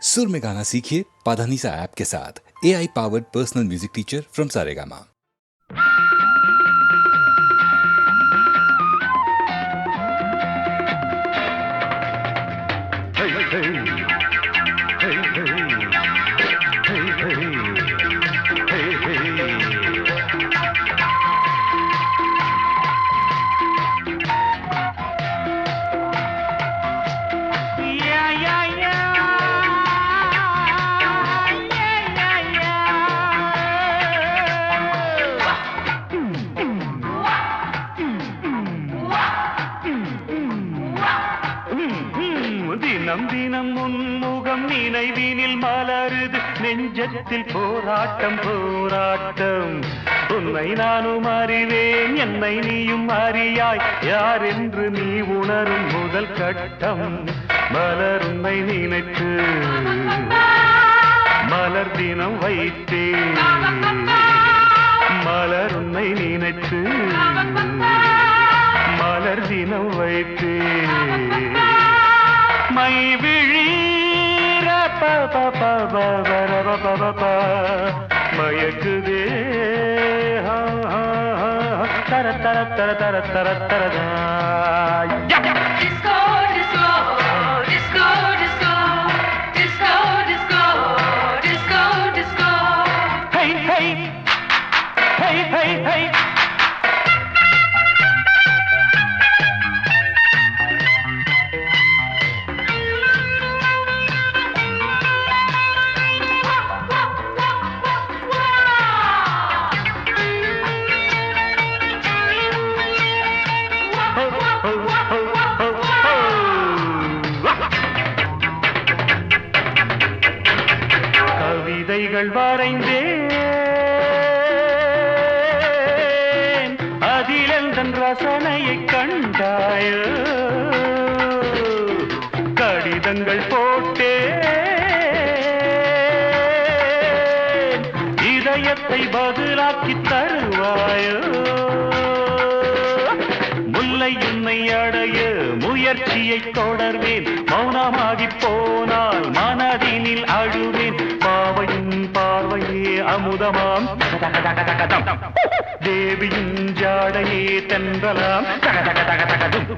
सुर में गाना सीखिए पाधानीसा ऐप के साथ। AI powered personal music teacher from Saregama. தினம் தினம் முன்முகம் நினைவினில் மலருது நெஞ்சத்தில் போராட்டம் போராட்டம். உன்னை நானும் அறிவேன், என்னை நீயும் அறியாய், யார் என்று நீ உணரும் முதல் கட்டம். மலர் உன்னை நினைத்து மலர் தினம் வைத்தேன், மலர் உன்னை நினைத்து மலர் தினம் வைத்தேன். மை விழீர மயக்குதே தர தர தர தர தர தரதா. Disco, disco, disco, disco, disco, disco, disco, disco. Hey, hey, hey, hey, hey. கவிதைகள் வரைந்தேன், அதில் எந்தன் ரசனையை கண்டாயோ. கடிதங்கள் போட்டேன், இதயத்தை பதிலாக்கி தருவாயோ. முல்லை உன்னை அடைய முயற்சியை தொடர்வேன், மௌனமாகி போனால் மனதினில் அழுவேன். பாவையின் பார்வையே அமுதமாம், தேவியின் ஜாடையே தென்றலாம், தகதகதகதகதும்.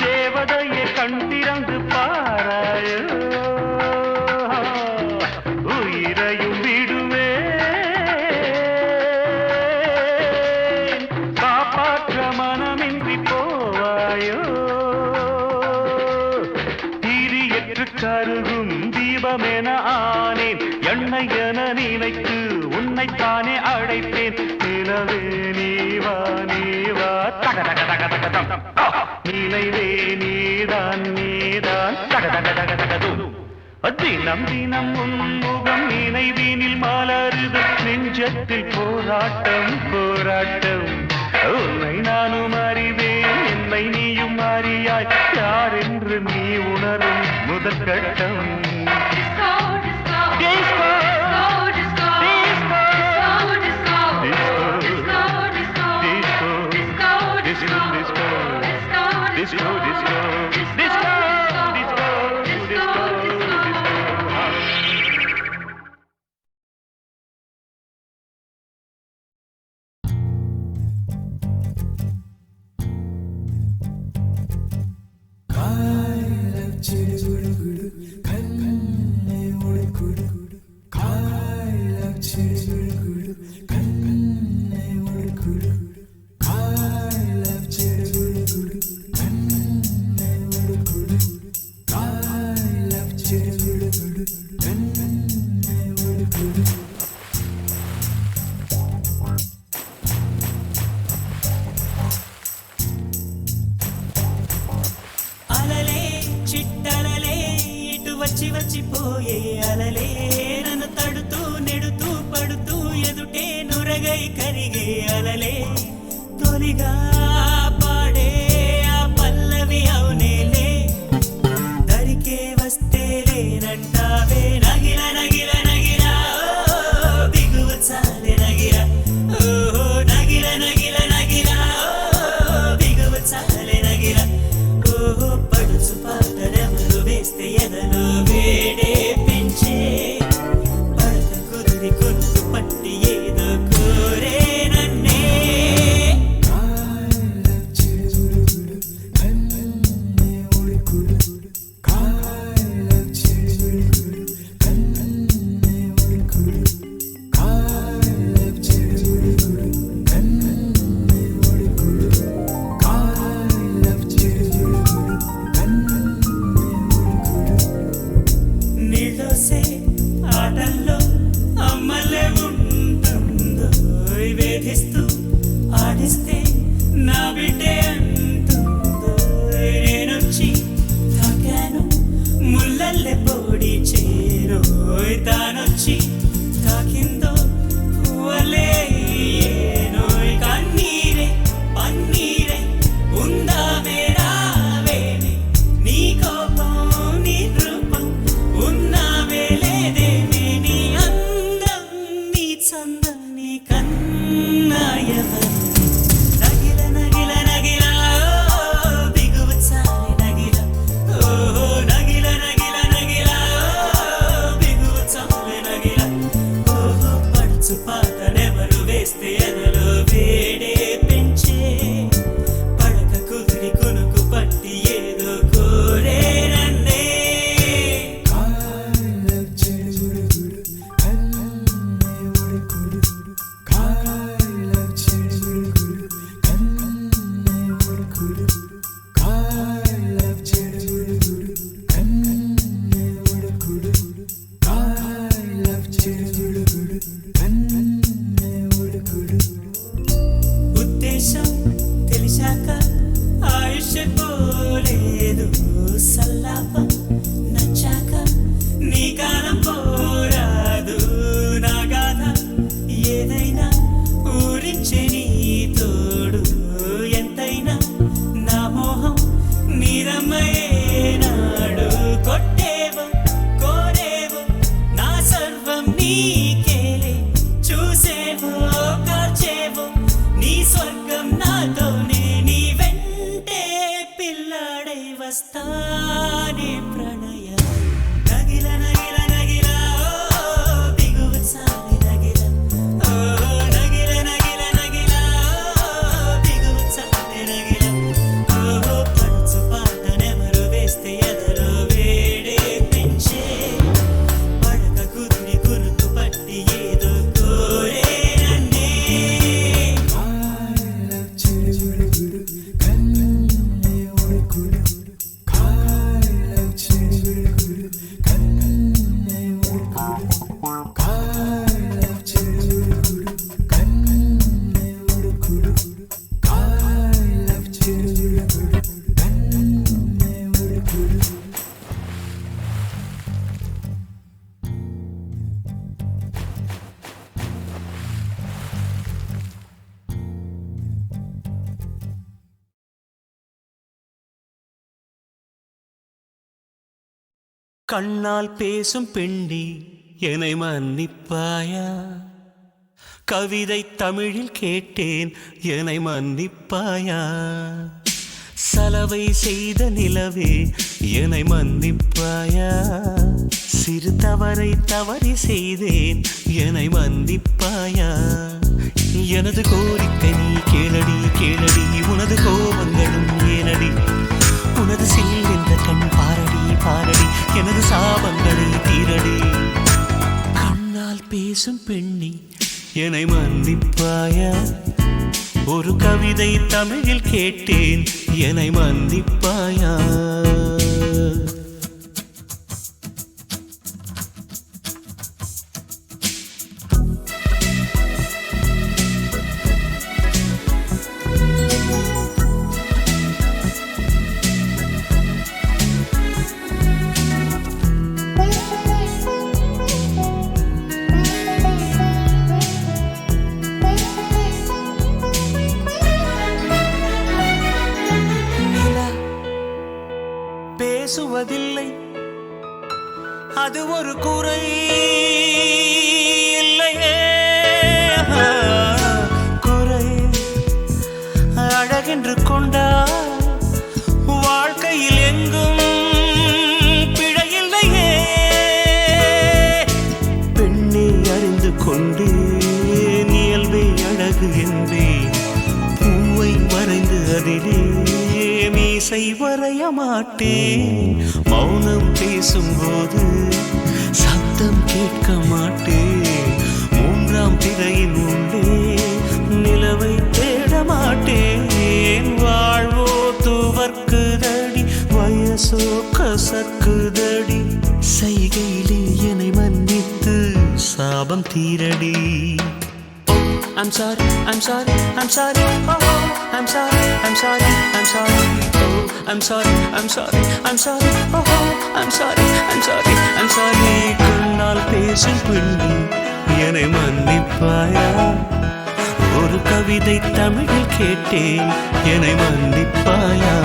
தேவதையை கண் திறந்து பாராயோ. உயிரையும் விடுவேன், காப்பாற்ற மனமின்றி போவாயோ. திரியற்று கருகும் தீபமென ஆனேன், எண்ணெய் என நினைத்து உன்னைத்தானே அழைப்பேன். நிலவே நீவா நீவா தகதகதகதகதம், நினைவே நீதான் நீதான் தகதகதகதகதும். தினம் தினம் உன்முகம் நினைவினில் மலருது நெஞ்சத்தில் போராட்டம் போராட்டம். உன்னை நானும் அறிவேன், என்னை நீயும் அறியாய், யார் என்று நீ உணரும் முதல் கட்டம். Disco, disco, Disco. disco, disco, disco, disco, disco, disco, disco, disco, disco, கண்ணை మరచిపోయే అలలే నన్ను తడుతూ నెడుతూ పడుతూ ఎదుటే నురగై కరిగే అలలే తొలిగా పాడే ఆ పల్లవి అవునేలే దరికే వస్తే లేనంటావే నగిల నగిల నగిల బిగువు చాలే నగిల ఓ నగిల నగిల నగిల బిగువు చాలే నగిల ఓ పడుచు పాటలెవరు వేస్తే ఎదలో వేడే పెంచే పడక కుదిరి కొనుకు పట్టి ఏదో కోరే నన్నే నీళ్ళోసే ఆటల్లో అమ్మలే ఉంటుందో వేధిస్తూ ఆడిస్తే నా బిడ్డే అంటుందో నేనొచ్చి తాకాను ముల్లల్లె పొడి చేరోయ్ తానొచ్చి తాకిందో పువ్వలే ఏనోయ్ కన్నీరే పన్నీరే ఉందా మేడావేనే నీ కోపం నీ రూపం ఉన్నావే లేదేమే నీ అందం నీ చందం నీ కన్నాయవరు నగిల నగిల నగిల బిగువు చాలి నగిల ఓ నగిల నగిల నగిల బిగువు చాలి నగిల ఓ పడుచు పాటనెవరు వేస్తే ఎదలో వేడే పెంచే పడక కుదిరి కొనుకు పట్టి ఏదో కోరే నన్నే ఉద్దేశం తెలిసాక ఆయుష్ పోలేదు సల్లాపం నచ్చాక నీ కాలం పోరాదు నా గాథ ఏదైనా ఊరించే నీ తోడు ఎంతైనా నా మోహం నీరమ్మయేనాడు కొట్టేవో కోరేవో నా సర్వం నీకేలే చూసేవో కాల్చేవో నీ స్వర్గం నాతోనే నీ వెంటే పిల్లాడై వస్తానే ప్రణయం నగిల నగిల నగిల బిగువు చాలి నగిల ఓ నగిల నగిల నగిల బిగువు చాలి నగిల ఓ పడుచు పాటనెవరు వేస్తే ఎదలో వేడే పెంచే పడక కుదిరి కురుకు పట్టి ఏదో కోరే నన్నే கண்ணால் பேசும் பெண்டி என்னை மன்னிப்பாயா கவிதை தமிழில் கேட்டேன் என்னை மன்னிப்பாயா சலவை செய்த நிலவே என்னை மன்னிப்பாயா சிறு தவறை தவறி செய்தேன் என்னை மன்னிப்பாயா எனது கோரிக்கை நீ கேளடி கேளடி உனது கோபங்களும் ஏனடி உனது சில் என்ற கண் பாரடி பாரடி எனது சாபங்களை தீரடி கண்ணால் பேசும் பெண்ணி என்னை மன்னிப்பாயா ஒரு கவிதை தமிழில் கேட்டேன் என்னை மன்னிப்பாயா அது ஒரு குறை இல்லையே. குறை அழகென்று கொண்டால் வாழ்க்கையில் எங்கும் பிழையில்லையே. பெண்ணை அறிந்து கொண்டேன் இயல்பே அழகு என்பேன். பூவை வரைந்து அதிலே மீசை வரைய மாட்டேன். மௌனம் பேசும்போது சத்தம் கேட்க மாட்டேன். மூன்றாம் திரையின் உள்ளே நிலவை தேட மாட்டேன். வாழ்வோ துவர்க்குதடி வயசோ கசக்குதடி. செய்கையிலே என்னை மன்னித்து சாபம் தீரடி. I'm sorry, I'm sorry, I'm sorry, oh, I'm sorry, I'm sorry, I'm sorry, oh, I'm sorry, I'm sorry, I'm sorry, oh, I'm sorry, I'm sorry, I'm sorry. கண்ணால் பேசும் பெண்ணே என்னை மன்னிப்பாயா? ஒரு கவிதை தமிழில் கேட்டேன் என்னை மன்னிப்பாயா?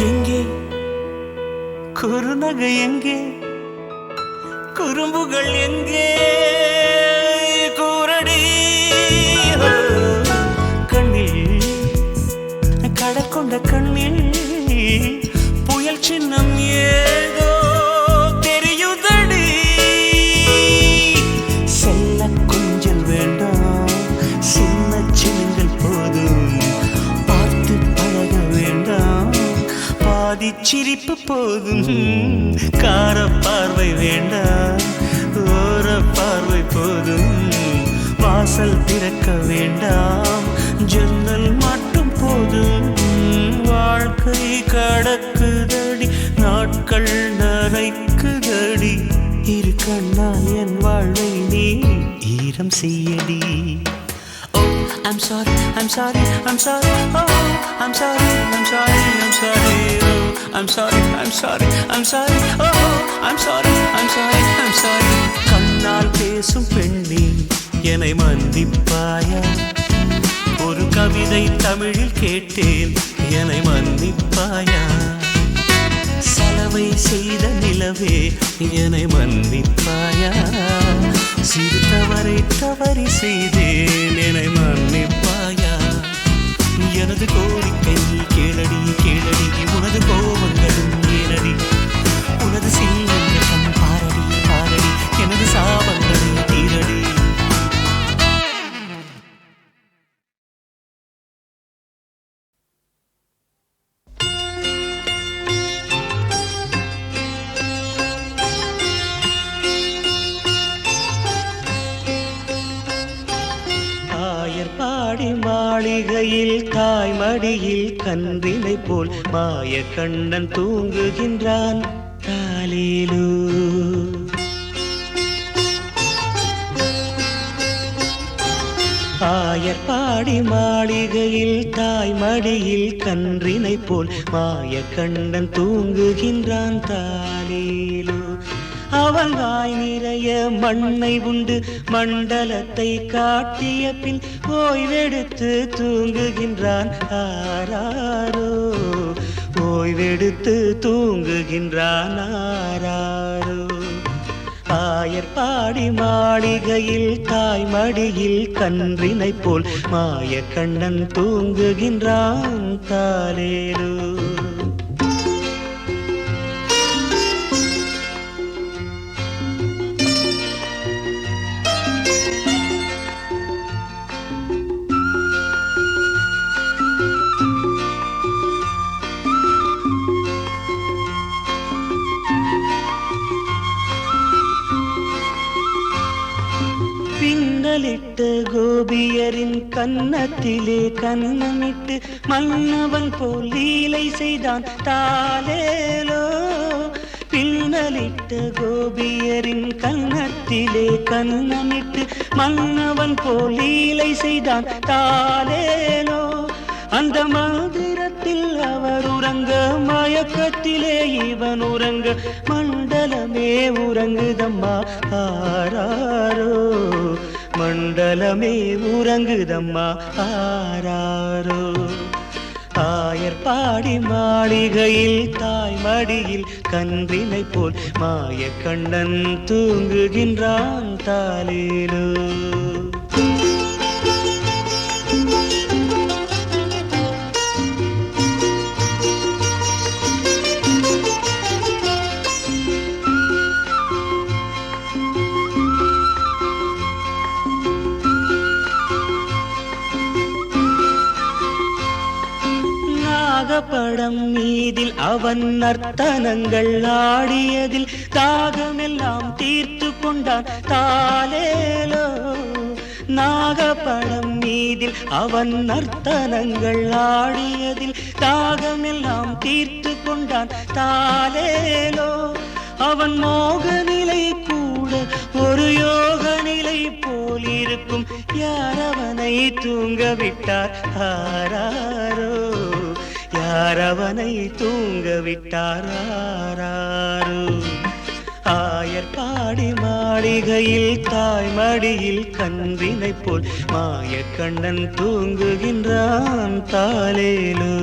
எங்கே குறுநகை, எங்கே குறும்புகள், எங்கே கூரடி. கண்ணில் கடற்கொண்ட கண்ணில் புயல் சின்னம் ஏதோ தெரியுதடி. செல்ல கொஞ்சல் வேண்டாம், சின்ன சின்னங்கள் போதும். பார்த்து பழக வேண்டாம், பாதி சிரிப்பு போதும். கார பார்வை வேண்டாம், ஓர பார்வை போதும். வாசல் திறக்க வேண்டாம், ஜன்னல் மட்டும் போதும். வாழ்க்கை கடக்குதடி, நாட்கள் நரைக்குதடி. இரு கண்ணால் என் வாழ்வை நீ ஈரம் செய்யடி. I'm sorry, I'm sorry, I'm sorry, oh, I'm sorry, I'm sorry, I'm sorry, oh, I'm sorry, I'm sorry, I'm sorry, oh, I'm sorry, I'm sorry, I'm sorry. கண்ணால் பேசும் பெண்ணே என்னை மன்னிப்பாயா? ஒரு கவிதை தமிழில் கேட்டேன் என்னை மன்னிப்பாயா? சலவை செய்த நிலவே என்னை மன்னிப்பாயா? சிறு தவறை தவறி செய்தேன் என்னை மன்னிப்பாயா? எனது கோரிக்கை கேளடி கேளடி, உனது கோபங்களும் ஏனடி? உனது சீனங்கள் பாரடி பாரடி, எனது சாபங்களை தீரடி. ஆயர்பாடி மாளிகையில் தாய்மடியில் கன்றினை போல் மாய கண்ணன் தூங்குகின்றான். தாலேலோ ஆயர்பாடி மாளிகையில் தாய்மடியில் கன்றினை போல் மாய கண்ணன் தூங்குகின்றான். தாலேலோ அவன் வாய் நிறைய மண்ணை உண்டு மண்டலத்தை காட்டிய பின் ஓய்வெடுத்து தூங்குகின்றான். ஆராரோ ஓய்வெடுத்து தூங்குகின்றான். ஆராரோ ஆயர்பாடி மாளிகையில் தாய்மடியில் கன்றினை போல் மாய கண்ணன் தூங்குகின்றான். தாலேலோ பின்னலிட்ட கோபியரின் கன்னத்திலே கன்னமிட்டு மன்னவன் போல் லீலை செய்தான் தாலேலோ. பின்னலிட்ட கோபியரின் கன்னத்திலே கன்னமிட்டு மன்னவன் போல் லீலை செய்தான் தாலேலோ. அந்த மந்திரத்தில் அவர் உறங்க மயக்கத்திலே இவன் உறங்க மண்டலமே உறங்குதம்மா ஆராரோ. மண்டலமே உறங்குதம்மா ஆராரோ. ஆயர் பாடி மாளிகையில் தாய் மடியில் கன்றினை போல் மாய கண்ணன் தூங்குகின்றான் தாலேலோ. படம் மீதில் அவன் நர்த்தனங்கள் ஆடியதில் தாகமெல்லாம் தீர்த்து கொண்டான் தாலேலோ. நாகப்படம் மீதில் அவன் நர்த்தனங்கள் ஆடியதில் தாகமெல்லாம் தீர்த்து கொண்டான் தாலேலோ. அவன் மோக நிலை கூட ஒரு யோக நிலை போல் இருக்கும். யார் அவனை தூங்க விட்டார் ஆராரோ. யார் அவனை தூங்க விட்டார் ஆராரோ. ஆயர் பாடி மாளிகையில் தாய் மடியில் கன்றினை போல் மாய கண்ணன் தூங்குகின்றான் தாலேலோ.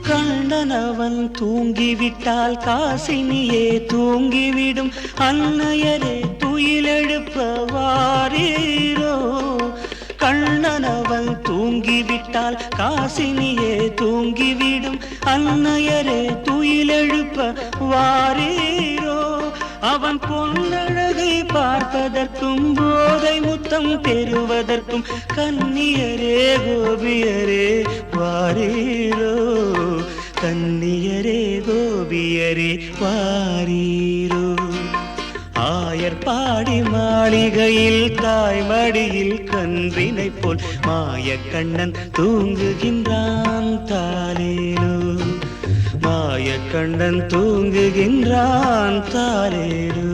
கண்ணனவன் தூங்கிவிட்டால் காசினியே தூங்கிவிடும். அன்னையரே துயிலெழுப்ப வாரீரோ. கண்ணனவன் தூங்கிவிட்டால் காசினியே தூங்கிவிடும். அன்னையரே துயிலெழுப்ப வாரீரோ. அவன் பொன்னழகை பார்ப்பதற்கும் போதை முத்தம் பெறுவதற்கும் கன்னியரே கோபியரே வாரீரோ. கன்னியரே கோபியரே வாரீரோ. ஆயர் பாடி மாளிகையில் தாய் மடியில் கன்றினை போல் மாய கண்ணன் தூங்குகின்றான் தாலேலோ. மாய கண்ணன் தூங்குகின்றான் தாலேலோ.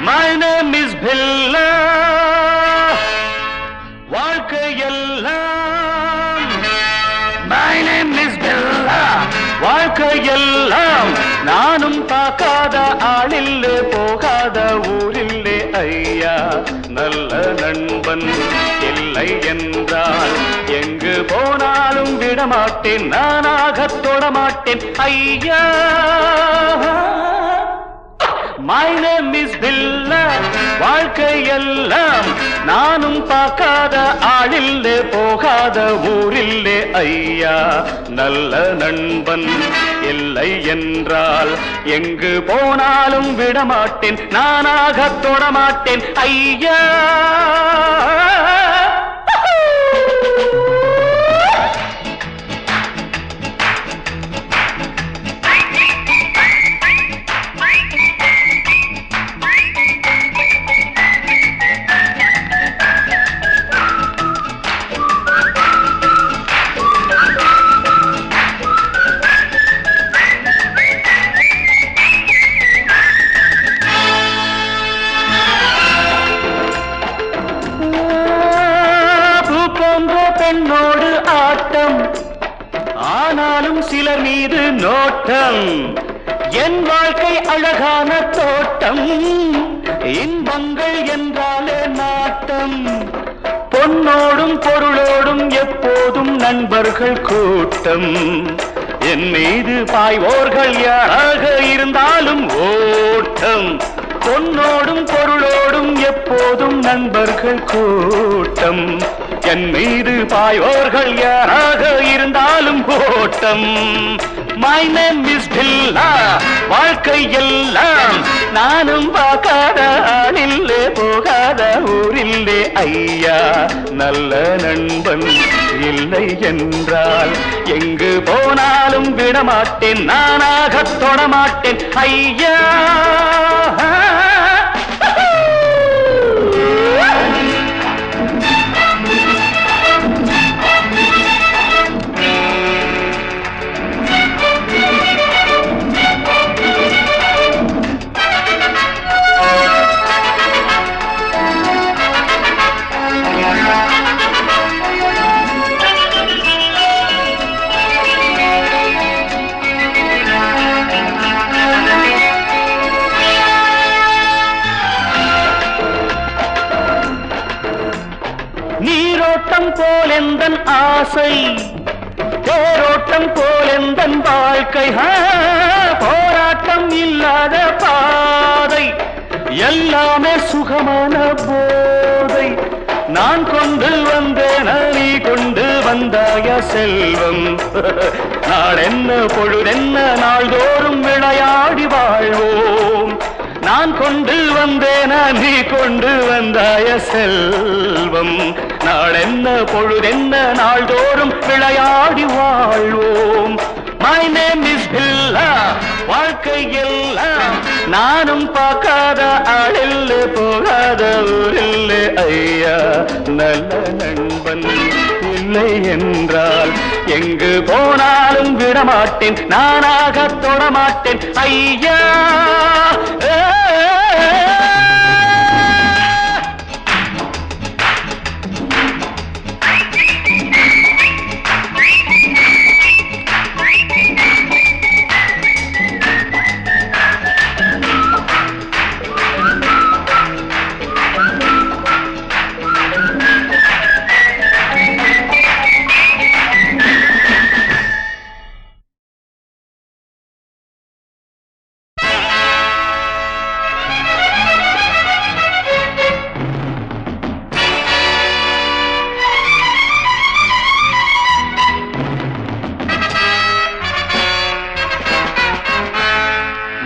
My name is Billa. வாழ்க்கையெல்லாம் My name is Billa. வாழ்க்கையெல்லாம் நானும் பார்க்காத ஆளில்லே போகாத ஊரில்லே ஐயா. நல்ல நண்பன் இல்லை என்றால் எங்கு போனாலும் விடமாட்டேன். நானாக தொடமாட்டேன் ஐயா. My name is Billa. வாழ்க்கையெல்லாம் நானும் பார்க்காத ஆளில்லே போகாத ஊரில்லே ஐயா. நல்ல நண்பன் இல்லை என்றால் எங்கு போனாலும் விடமாட்டேன். நானாக தொடமாட்டேன் ஐயா. பெண்ணோடு ஆட்டம் ஆனாலும் சிலர் மீது நோட்டம். என் வாழ்க்கை அழகான தோட்டம். இன்பங்கள் என்றாலே நாட்டம். பொன்னோடும் பொருளோடும் பொருளோடும் எப்போதும் நண்பர்கள் கூட்டம் என் மீது பாய்வோர்கள் யாராக இருந்தாலும் ஓட்டம் பொன்னோடும் பொருளோடும் எப்போதும் நண்பர்கள் கூட்டம் என் மீது பாய்வோர்கள் யாராக இருந்தாலும் ஓட்டம் My name is Billa வாழ்க்கை எல்லாம் நானும் பார்க்காத ஆளில்லே போகாத ஊரில்லே ஐயா நல்ல நண்பன் இல்லை என்றால் எங்கு போனாலும் விடமாட்டேன் நானாக தொடமாட்டேன் ஐயா நீரோட்டம் போலெந்தன் ஆசை தேரோட்டம் போலெந்தன் வாழ்க்கை போராட்டம் இல்லாத பாதை எல்லாமே சுகமான போதை நான் கொண்டு வந்தேன் நீ கொண்டு வந்தாய செல்வம் நாளென்ன பொழுதென்ன நாள்தோறும் விளையாடி வாழ்வோம் நான் கொண்டு வந்தேன் நீ கொண்டு வந்தாய செல்வம் நாளென்ன பொழுதென்ன நாள்தோறும் விளையாடி வாழ்வோம் My name is Billa வாழ்க்கை எல்லாம் நானும் பார்க்காத ஆளில்லை போகாத ஊரில்லை ஐயா நல்ல நண்பன் இல்லை என்றால் எங்கு போனாலும் விடமாட்டேன் நானாக தொடமாட்டேன் ஐயா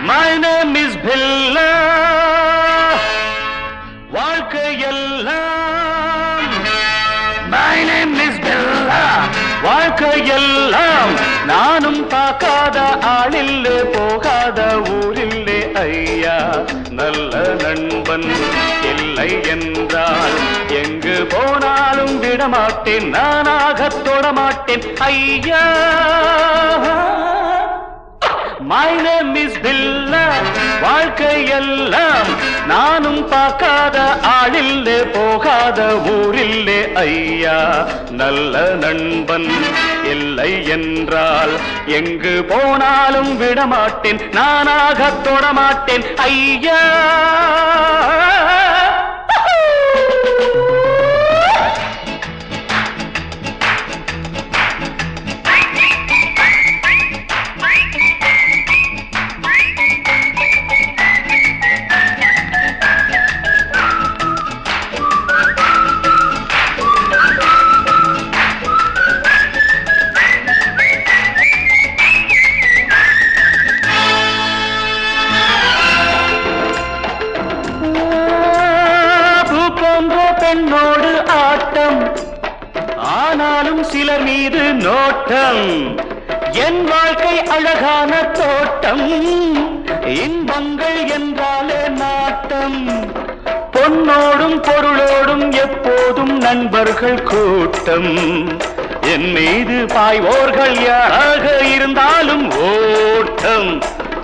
My name is Billa வாழ்க்கை எல்லாம் My name is Billa வாழ்க்கை எல்லாம் நானும் பார்க்காத ஆளில்லை போகாத ஊரில்லை ஐயா நல்ல நண்பன் இல்லை என்றால் எங்கு போனாலும் விடமாட்டேன் நானாக தொடமாட்டேன் ஐயா My name is Billa வாழ்க்கை எல்லாம் நானும் பார்க்காத ஆளில்லை போகாத ஊரில்லை ஐயா நல்ல நண்பன் இல்லை என்றால் எங்கு போனாலும் விடமாட்டேன் நானாக தொடமாட்டேன் ஐயா பெண்ணோடு ஆட்டம் ஆனாலும் சிலர் மீது நோட்டம் என் வாழ்க்கை அழகான தோட்டம் இன்பங்கள் என்றாலே நாட்டம் பொன்னோடும் பொருளோடும் எப்போதும் நண்பர்கள் கூட்டம் என் மீது பாய்வோர்கள் யாராக இருந்தாலும் ஓட்டம்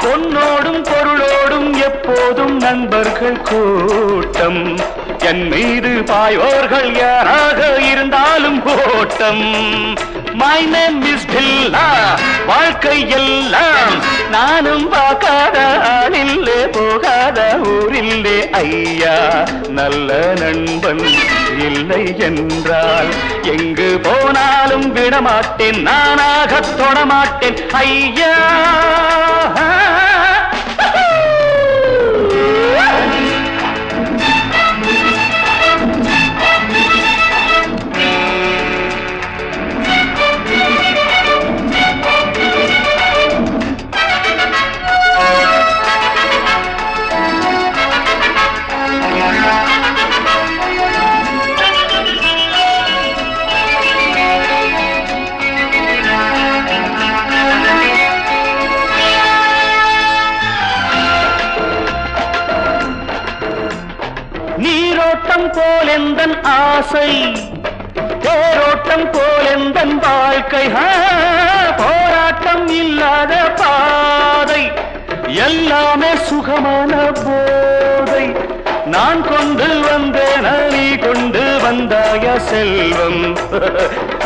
பொன்னோடும் பொருளோடும் எப்போதும் நண்பர்கள் கூட்டம் என் மீது பாய்வோர்கள் யாராக இருந்தாலும் ஓட்டம் My name is Billa. வாழ்க்கை எல்லாம் நானும் பார்க்காத ஆளில்லே போகாத ஊரில்லே ஐயா நல்ல நண்பன் இல்லை என்றால் எங்கு போனாலும் விடமாட்டேன் நானாக தொடமாட்டேன் ஐயா நீரோட்டம் போலெந்தன் ஆசை தேரோட்டம் போலெந்தன் வாழ்க்கை போராட்டம் இல்லாத பாதை எல்லாமே சுகமான போதை நான் கொண்டு வந்தேன் நீ கொண்டு வந்தாய செல்வம்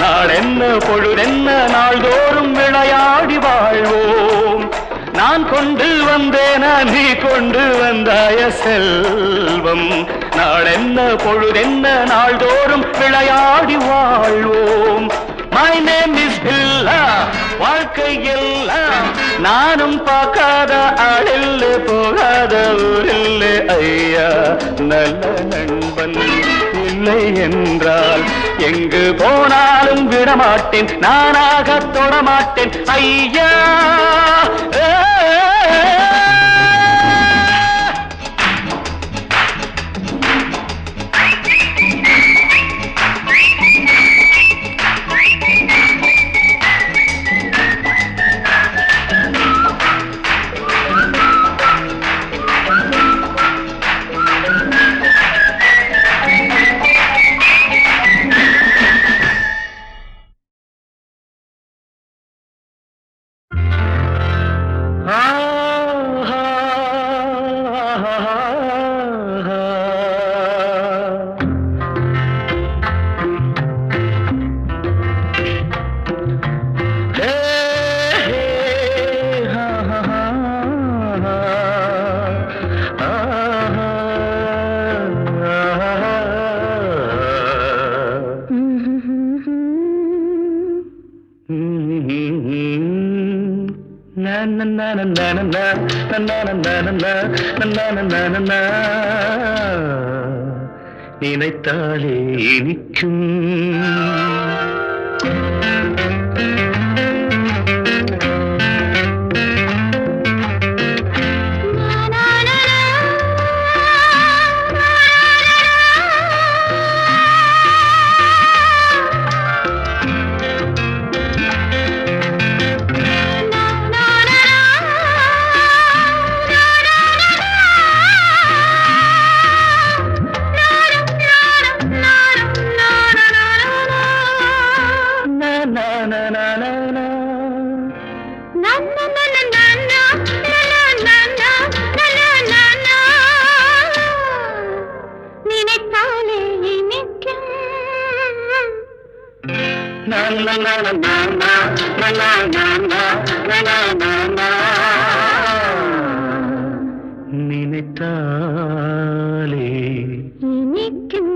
நாளென்ன பொழுதென்ன நாள்தோறும் விளையாடி வாழ்வோம் நான் கொண்டு வந்தேன நீ கொண்டு வந்தாய செல்வம் நாளென்ன பொழுதென்ன நாள்தோறும் விளையாடி வாழ்வோம் My name is Billa. வாழ்க்கை எல்லாம் நானும் பார்க்காத ஆளில்லே போகாத ஊரில்லே ஐயா நல்ல நண்பன் இல்லை என்றால் எங்கு போனாலும் விடமாட்டேன் நானாக தொடமாட்டேன் ஐயா நினைத்தாலே இனிக்கும் நினைத்தாலே இனிக்கும்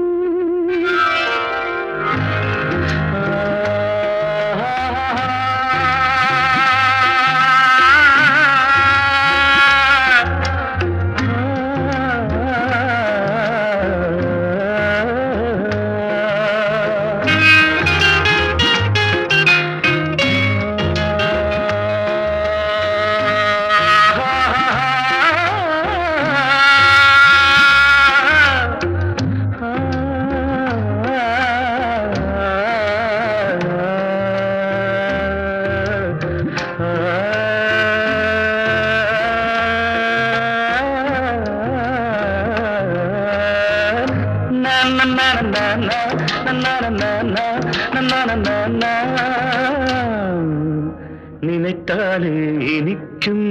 நினைத்தாலே இனிக்கும்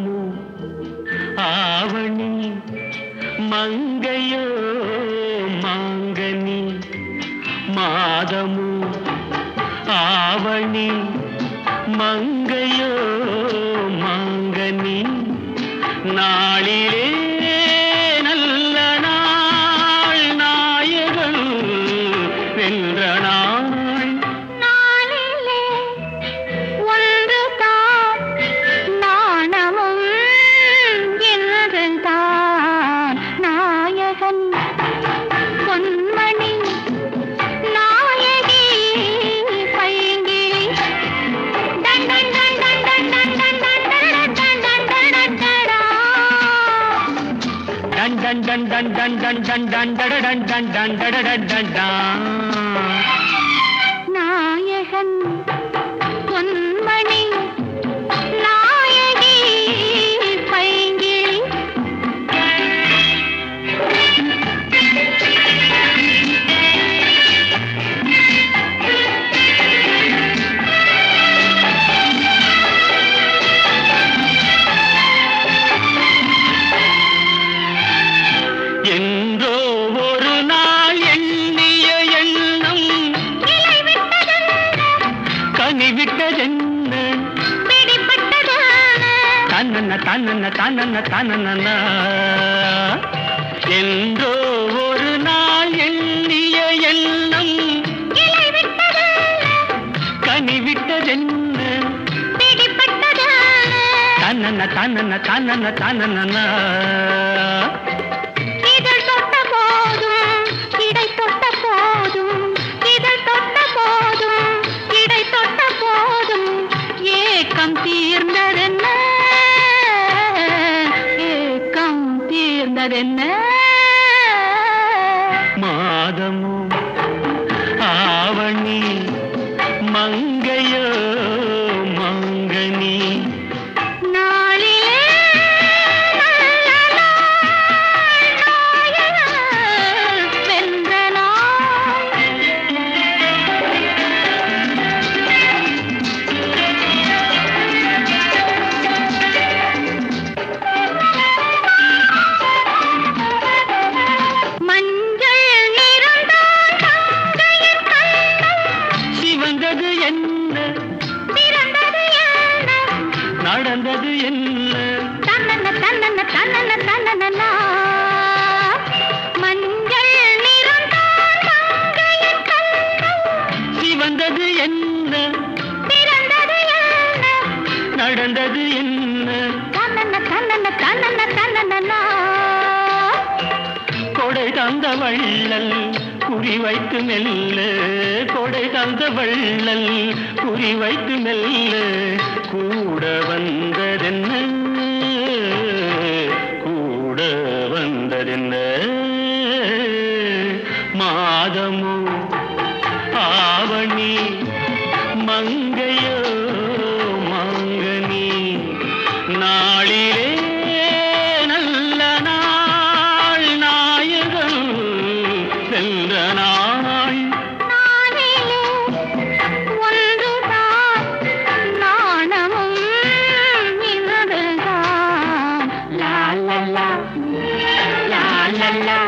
மாதமோ ஆவணி மங்கையோ மாங்கனி மாதமோ ஆவணி மங்கையோ மாங்கனி நாளிலே நல்ல நாள் நாயகன் வென்ற நாள் நாளிலே ஒன்றுதான் நாணமும் என்றுதான் நாயகன் பொன்மணி நாயகி பைங்கிளி டன் டன் டன் டன் டன் டன் டன் டன் டன் டன் டன் டடா டன் டன் டன் டன் டன் டன் டன் டன் டட டன் டன் டன் டட டன் டன் டன். நாயகன் பொன்மணி நாயகி பைங்கிளி என்றோ ஒரு நாள் எண்ணிய எண்ணம் கனிவிட்டதென்ன பிடிப்பட்டதான தன்னன்ன தன்னன்ன தன்னன்ன தன்னன்ன என்றோ ஒரு நாள் எண்ணிய எண்ணம் கனிவிட்டதென்ன பிடிப்பட்டதான தன்னன்ன தன்னன்ன தன்னன்ன தன்னன்ன இதழ் தொட்ட போதும் இடை தொட்ட போதும் இதழ் தொட்ட போதும் இடை தொட்ட போதும் ஏக்கம் தீர்ந்ததென்ன ஏக்கம் தீர்ந்ததென்ன மாதமோ ஆவணி மங்கையோ மாங்கனி நாளிலே நல்ல நாள் நாயகன் வென்ற நாள் மஞ்சள் நிறந்தான் மங்கையின் கண்கள் சிவந்தது என்ன பிறந்தது என்ன நடந்தது என்ன தன்னன்ன தன்னன்ன தன்னன்ன தன்னன்னா மஞ்சள் நிறந்தான் மங்கையின் கண்கள் சிவந்தது என்ன பிறந்தது என்ன நடந்தது என்ன தன்னன்ன தன்னன்ன தன்னன்ன தன்னன்னா கொடை தந்த வள்ளல் குறி வைத்து மெல்ல கொடை தந்த வள்ளல் குறி வைத்து மெல்ல கூட வந்ததென்ன கூட வந்ததென்ன மாதமோ ஆவணி மங்கையோ மாங்கனி நாளிலே நல்ல நாள் நாயகன் வென்ற நாள் நானிலே ஒன்றுதான் நாணமும் இன்றுதான் லா லா லா லா லா லா